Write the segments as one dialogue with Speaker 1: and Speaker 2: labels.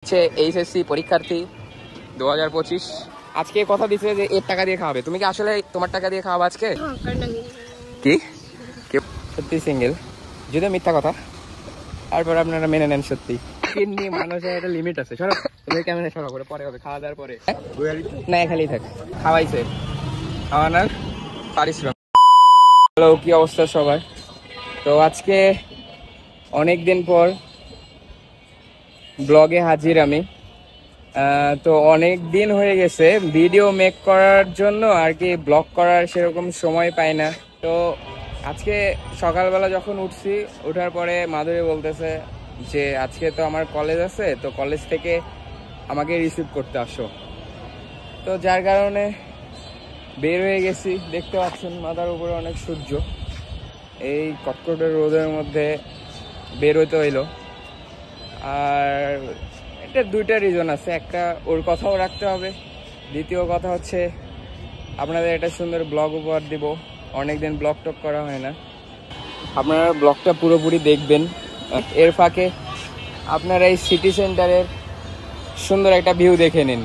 Speaker 1: HSC পরীক্ষার্থী 2025 আজকে কথা দিছে যে এর টাকা দিয়ে খাওয়াবে। তুমি কি আসলে তোমার টাকা দিয়ে খাওয়াবে আজকে? কি সত্যি সিঙ্গেল? যদি মিথ্যা কথা, তারপর আপনারা মেনে নেন সত্যি। কিডনি মানুষের একটা লিমিট আছে। সরো তুমি ক্যামেরা সরো, করে পরে হবে, খাওয়া দাওয়ার পরে না খালি থাক। খাওয়াইছে খাওয়ানোর পারিশ্রমিক। হ্যালো, কি অবস্থা সবার? তো আজকে অনেক দিন পর ব্লগে হাজির আমি। তো অনেক দিন হয়ে গেছে ভিডিও মেক করার জন্য আর কি, ব্লগ করার সেরকম সময় পাই না। তো আজকে সকালবেলা যখন উঠছি, ওঠার পরে মাধুরী বলতেছে যে আজকে তো আমার কলেজ আছে, তো কলেজ থেকে আমাকে রিসিভ করতে আসো। তো যার কারণে বের হয়ে গেছি। দেখতে পাচ্ছেন মাথার উপরে অনেক সূর্য, এই কটকটের রোদের মধ্যে বের হইতে হইলো। আর এটা দুইটা রিজন আছে, একটা ওর কথাও রাখতে হবে, দ্বিতীয় কথা হচ্ছে আপনাদের একটা সুন্দর ব্লগ উপহার দিব। অনেকদিন ব্লগ টক করা হয় না, আপনারা ব্লগটা পুরোপুরি দেখবেন। এর ফাঁকে আপনারা এই সিটি সেন্টারের সুন্দর একটা ভিউ দেখে নিন।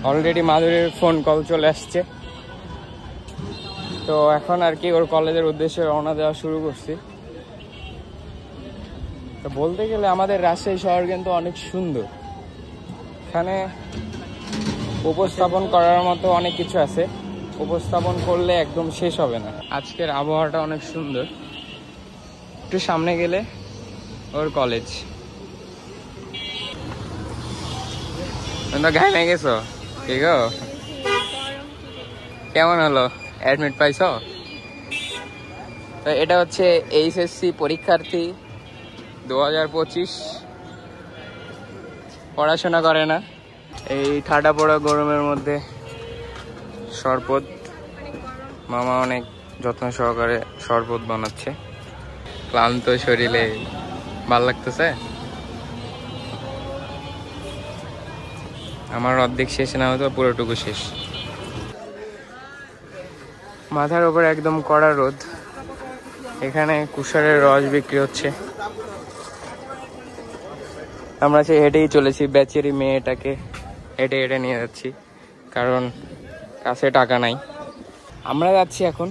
Speaker 1: অলরেডি মাধুরীর ফোন কল চলে আসছে। তো এখন আর কি ওর কলেজের উদ্দেশ্যে রওনা দেওয়া শুরু করছি। তো বলতে গেলে আমাদের রাজশাহী শহর কিন্তু অনেক সুন্দর, এখানে উপস্থাপন করার মতো অনেক কিছু আছে, উপস্থাপন করলে একদম শেষ হবে না। আজকের আবহাওয়াটা অনেক সুন্দর। একটু সামনে গেলে ওর কলেজ। ঘামে গেছো? ঠিক আছে, কেমন হলো? অ্যাডমিট পাইছ? তো এটা হচ্ছে এইচএসসি পরীক্ষার্থী 2025, পড়াশোনা করে না, এই ঠাডা পড়া গরমের মধ্যে শরবত, মামা অনেক যত্ন সহকারে শরবত বানাচ্ছে। ক্লান্ত শরীরে ভাল লাগতেছে। আমার অর্ধেক শেষ না হতো, পুরোটুকু শেষ। মাথার উপর একদম কড়া রোদ। এখানে কুশারের রস বিক্রি হচ্ছে। আমরা সে হেঁটেই চলেছি, বেচারি মেয়েটাকে হেঁটে হেঁটে নিয়ে যাচ্ছি, কারণ কাছে টাকা নাই। আমরা যাচ্ছি এখন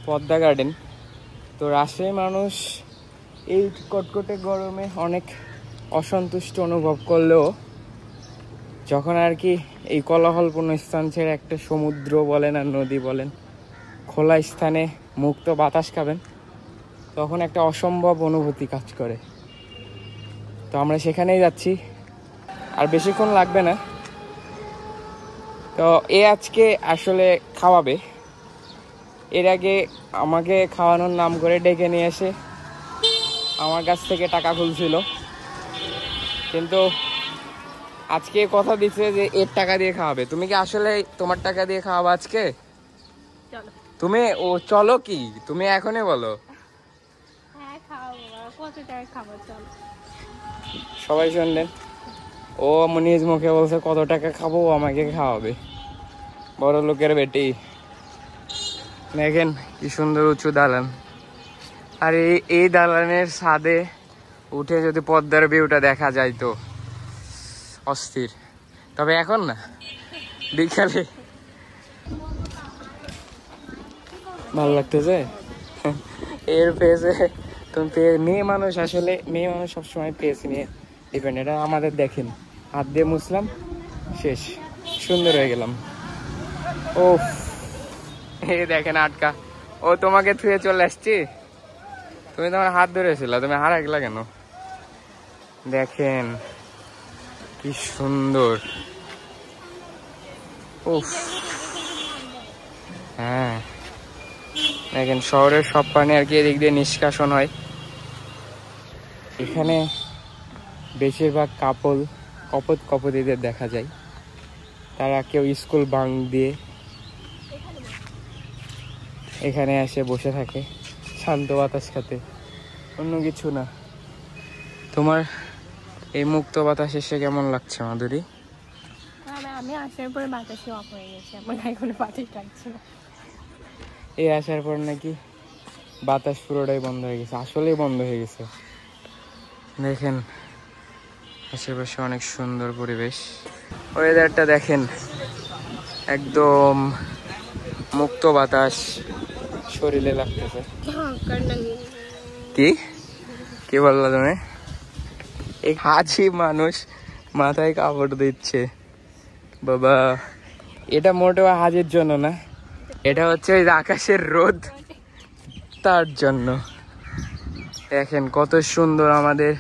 Speaker 1: পদ্মা গার্ডেন। তো রাজশাহী মানুষ এই কটকটে গরমে অনেক অসন্তুষ্ট অনুভব করলেও যখন আর কি এই কোলাহলপূর্ণ স্থান ছেড়ে একটা সমুদ্র বলেন আর নদী বলেন, খোলা স্থানে মুক্ত বাতাস খাবেন, তখন একটা অসম্ভব অনুভূতি কাজ করে। তো আমরা সেখানেই যাচ্ছি, আর বেশিক্ষণ লাগবে না। তো এ আজকে আসলে খাওয়াবে। এর আগে আমাকে খাওয়ানোর নাম করে ডেকে নিয়ে এসে আমার কাছ থেকে টাকা খুলছিল, কিন্তু আজকে কথা দিচ্ছে যে এর টাকা দিয়ে খাওয়াবে। তুমি কি আসলে তোমার টাকা দিয়ে খাওয়াবে আজকে? তুমি ও চলো কি, তুমি এখনই বলো। সবাই শুনলেন, ও নিজ মুখে বলছে কত টাকা খাবো, ও আমাকে খাওয়াবে। বড় লোকের বেটি। দেখেন কি সুন্দর উঁচু দালান, আর এই দালানের ছাদে উঠে যদি পদ্মার ভিউটা দেখা যায় তো অস্থির। তবে এখন না, বিকালে ভালো লাগতেছে। এর পেজে তুমি মেয়ে মানুষ, আসলে মেয়ে মানুষ সবসময় পেজ নিয়ে ডিপেন্ড। এটা আমাদের দেখেন, হাত দিয়ে মুছলাম, শেষ, সুন্দর হয়ে গেলাম। ও এই দেখেন আটকা। ও তোমাকে থুয়ে চলে আসছি, তুমি তোমার হাত ধরেছিল, তুমি হারা গেলা কেন? দেখেন কি সুন্দর। উফ, হ্যাঁ দেখেন শহরের সব পানি আর কি এদিক দিয়ে নিষ্কাশন হয়। এখানে বেশিরভাগ কপতিদের দেখা যায়, তারা কেউ স্কুল বাঙ্ক দিয়ে এখানে এসে বসে থাকে শান্ত বাতাস খেতে, অন্য কিছু না। তোমার এই মুক্ত বাতাস এসে কেমন লাগছে মাধুরী?
Speaker 2: আমি আসার পরে বাতাসে অফ হয়ে গেছে, আমার গায়ে কোনো বাতাস লাগছে না।
Speaker 1: এই আসার পর নাকি বাতাস পুরোটাই বন্ধ হয়ে গেছে, আসলেই বন্ধ হয়ে গেছে। দেখেন আশেপাশে অনেক সুন্দর পরিবেশ, ওয়েদারটা দেখেন একদম মুক্ত বাতাস শরীরে লাগতেছে। কি কি বললা তুমি? এই হাজি মানুষ মাথায় কাপড় দিচ্ছে বাবা, এটা মোটেও হাজের জন্য না, এটা হচ্ছে ওই আকাশের রোদ, তার জন্য। দেখেন কত সুন্দর আমাদের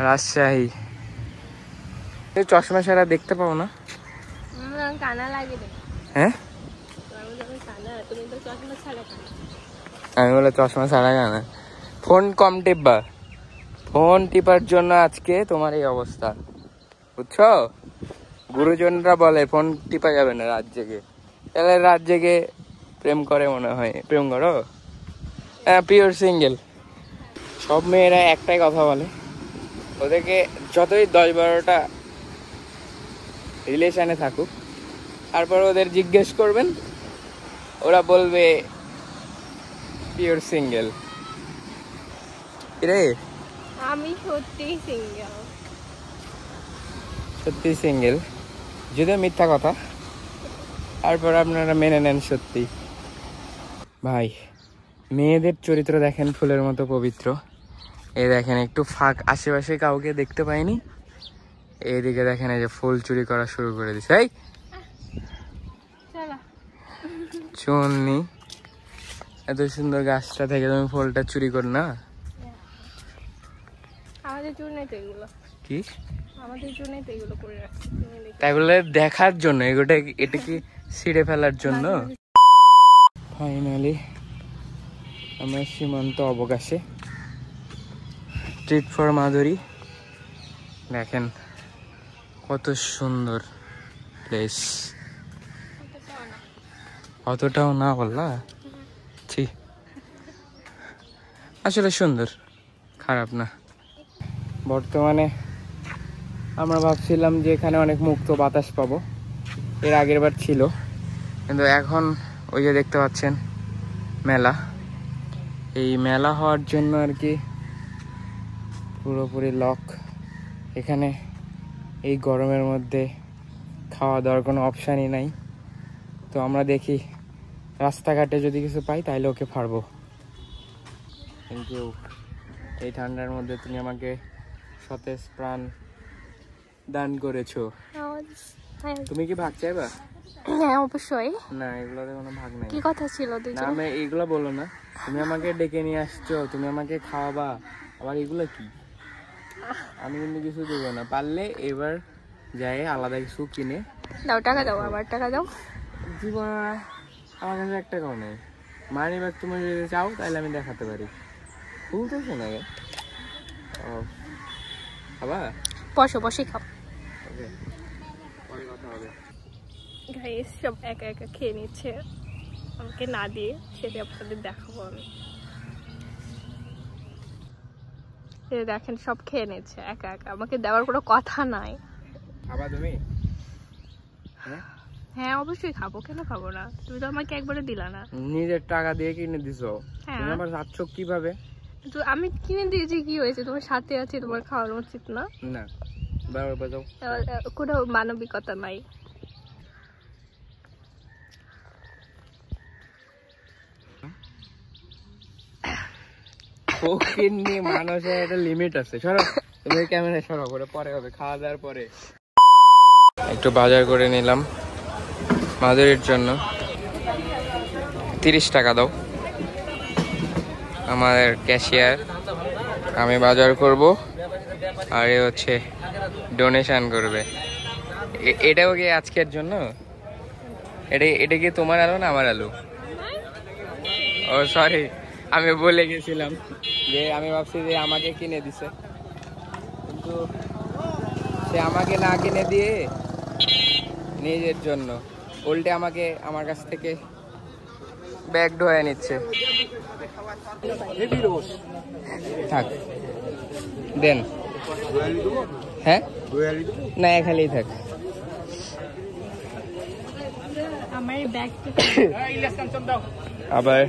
Speaker 1: রাজশাহী। চশমা ছাড়া দেখতে পাও না?
Speaker 2: কানা লাগে।
Speaker 1: হ্যাঁ আমি বলে চশমা ছাড়া কানা। ফোন কম টিপবা, ফোন টিপার জন্য আজকে তোমার এই অবস্থা, বুঝছো? গুরুজনরা বলে ফোন টিপা যাবে না রাত জেগে, তাহলে রাত জেগে প্রেম করে মনে হয়। প্রেম করো? হ্যাঁ, পিওর সিঙ্গেল। সব মেয়েরা একটাই কথা বলে, ওদেরকে যতই 10-12টা রিলেশনে থাকুক, তারপর ওদের জিজ্ঞেস করবেন, ওরা বলবে পিওর সিঙ্গেল। রে
Speaker 2: আমি সত্যিই সিঙ্গেল।
Speaker 1: সত্যি সিঙ্গেল, যদিও মিথ্যা কথা, তারপর আপনারা মেনে নেন সত্যি। ভাই মেয়েদের চরিত্র দেখেন ফুলের মতো পবিত্র। এই দেখেন একটু ফাঁক, আশেপাশে কাউকে দেখতে পাইনি, এইদিকে দেখেন এই যে ফুল চুরি করা শুরু করে দিছে। এই চুন্নি, এত সুন্দর গাছটা থেকে তুমি ফুলটা চুরি কর না?
Speaker 2: আমাদের চুর নেই তো এগুলো।
Speaker 1: কি
Speaker 2: আমাদের চুর নেই তো এগুলো করে রাখছি,
Speaker 1: তাই বলে দেখার জন্য? এগুলো এটা কি ছিঁড়ে ফেলার জন্য? ফাইনালি আমরা সীমান্ত অবকাশে, ট্রিট ফর মাধুরী। দেখেন কত সুন্দর প্লেস। অতটাও না বললা? ছি, আসলে সুন্দর, খারাপ না। বর্তমানে আমরা ভাবছিলাম যে এখানে অনেক মুক্ত বাতাস পাবো, এর আগের বার ছিল, কিন্তু এখন ওই যে দেখতে পাচ্ছেন মেলা, এই মেলা হওয়ার জন্য আর কি পুরোপুরি লক। এখানে এই গরমের মধ্যে খাওয়া দাওয়ার কোনো অপশানই নাই। তো আমরা দেখি রাস্তাঘাটে যদি কিছু পাই তাহলে ওকে ফাড়বো। থ্যাংক ইউ, এই ঠান্ডার মধ্যে তুমি আমাকে সতেজ প্রাণ দান করেছো। তুমি কি ভাগ চাইবা?
Speaker 2: হ্যাঁ অবশ্যই।
Speaker 1: না, এগুলোতে কোনো ভাগ নাই।
Speaker 2: কি কথা ছিল?
Speaker 1: না, আমি এগুলো বলো না, তুমি আমাকে ডেকে নিয়ে আসছো, তুমি আমাকে খাওয়াবা, আবার এগুলো কি? আমি কিন্তু কিছু দেবো না, পারলে এবার যাই আলাদা কিছু কিনে
Speaker 2: দাও, টাকা দাও, আবার টাকা দাও।
Speaker 1: জীবন আমার কাছে 1 টাকাও নেই। মানি ব্যাগ তুমি যদি চাও তাহলে আমি দেখাতে পারি। খুলতেছে না গে। ও আবার
Speaker 2: বসো, বসে খাও।
Speaker 1: ওকে, পরে কথা হবে।
Speaker 2: গাইস সব একা একা খেয়ে নিচ্ছে আমাকে না দিয়ে, সেটা আপনাদের দেখাবো আমি। দেখেন সব খেয়ে নিচ্ছে একা একা, আমাকে দেওয়ার কোনো কথা নাই।
Speaker 1: খাবা তুমি?
Speaker 2: হ্যাঁ অবশ্যই খাবো, কেন খাবো না? তুমি তো আমাকে একবারে দিলা না।
Speaker 1: নিজের টাকা দিয়ে কিনে দিছো,
Speaker 2: হ্যাঁ।
Speaker 1: তুমি আবার যাচ্ছ কিভাবে?
Speaker 2: তো আমি কিনে দিয়েছি, কি হয়েছে? তোমার সাথে আছি, তোমার খাওয়ানো উচিত না?
Speaker 1: না, বারবার বাজাও।
Speaker 2: কোনো মানবিকতা নাই।
Speaker 1: ফকিন্নি মানুষের একটা লিমিট আছে। সরো তুমি, ক্যামেরা সরো, করে পরে হবে, খাওয়া দাওয়ার পরে। একটু বাজার করে নিলাম মাধুরীর জন্য। 30 টাকা দাও, আমাদের ক্যাশিয়ার। আমি বাজার করব আর এ হচ্ছে ডোনেশন করবে। এটাও কি আজকের জন্য? এটা কি তোমার আলু না আমার আলু? ও সরি, আমি বলে গেছিলাম যে আমি ভাবছি যে আমাকে কিনে দিছে, কিন্তু সে আমাকে না কিনে দিয়ে নিজের জন্য উল্টে আমাকে আমার কাছ থেকে ব্যাগ ধোয়া নিচ্ছে। থাক দেন। হ্যাঁ না, খালি থাক।
Speaker 2: আমার এই ব্যাগ
Speaker 1: আবার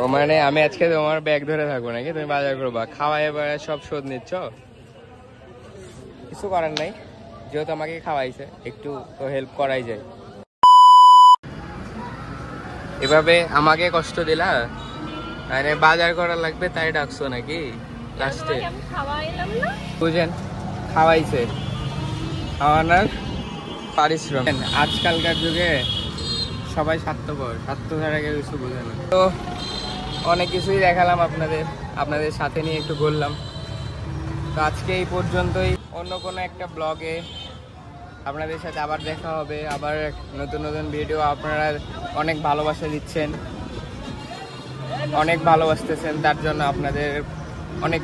Speaker 1: ও মানে আমি আজকে তোমার ব্যাগ ধরে থাকবো নাকি? তুমি বাজার করবা, খাওয়াই এবার সব শোধ নিচ্ছ? কিছু করার নাই, যেহেতু আমাকে খাওয়াইছে একটু তো হেল্প করাই যায়। এভাবে আমাকে কষ্ট দিলা, মানে বাজার করা লাগবে তাই ডাকছো নাকি লাস্টে?
Speaker 2: খাওয়াইলাম না,
Speaker 1: বুঝেন খাওয়াইছে, খাওয়ানোর পারিশ্রমিক। আজকালকার যুগে সবাই স্বার্থপর, স্বার্থ ছাড়া কেউ কিছু বোঝে না। তো অনেক কিছুই দেখালাম আপনাদের সাথে নিয়ে একটু ঘুরলাম। তো আজকে এই পর্যন্তই, অন্য কোনো একটা ব্লগে আপনাদের সাথে আবার দেখা হবে, আবার নতুন নতুন ভিডিও। আপনারা অনেক ভালোবাসা দিচ্ছেন, অনেক ভালোবাসতেছেন, তার জন্য আপনাদের অনেক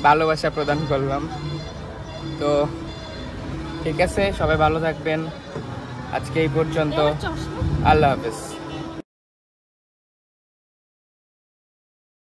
Speaker 1: ভালোবাসা প্রদান করলাম। তো ঠিক আছে, সবাই ভালো থাকবেন, আজকে এই পর্যন্ত, আল্লাহ হাফেজ।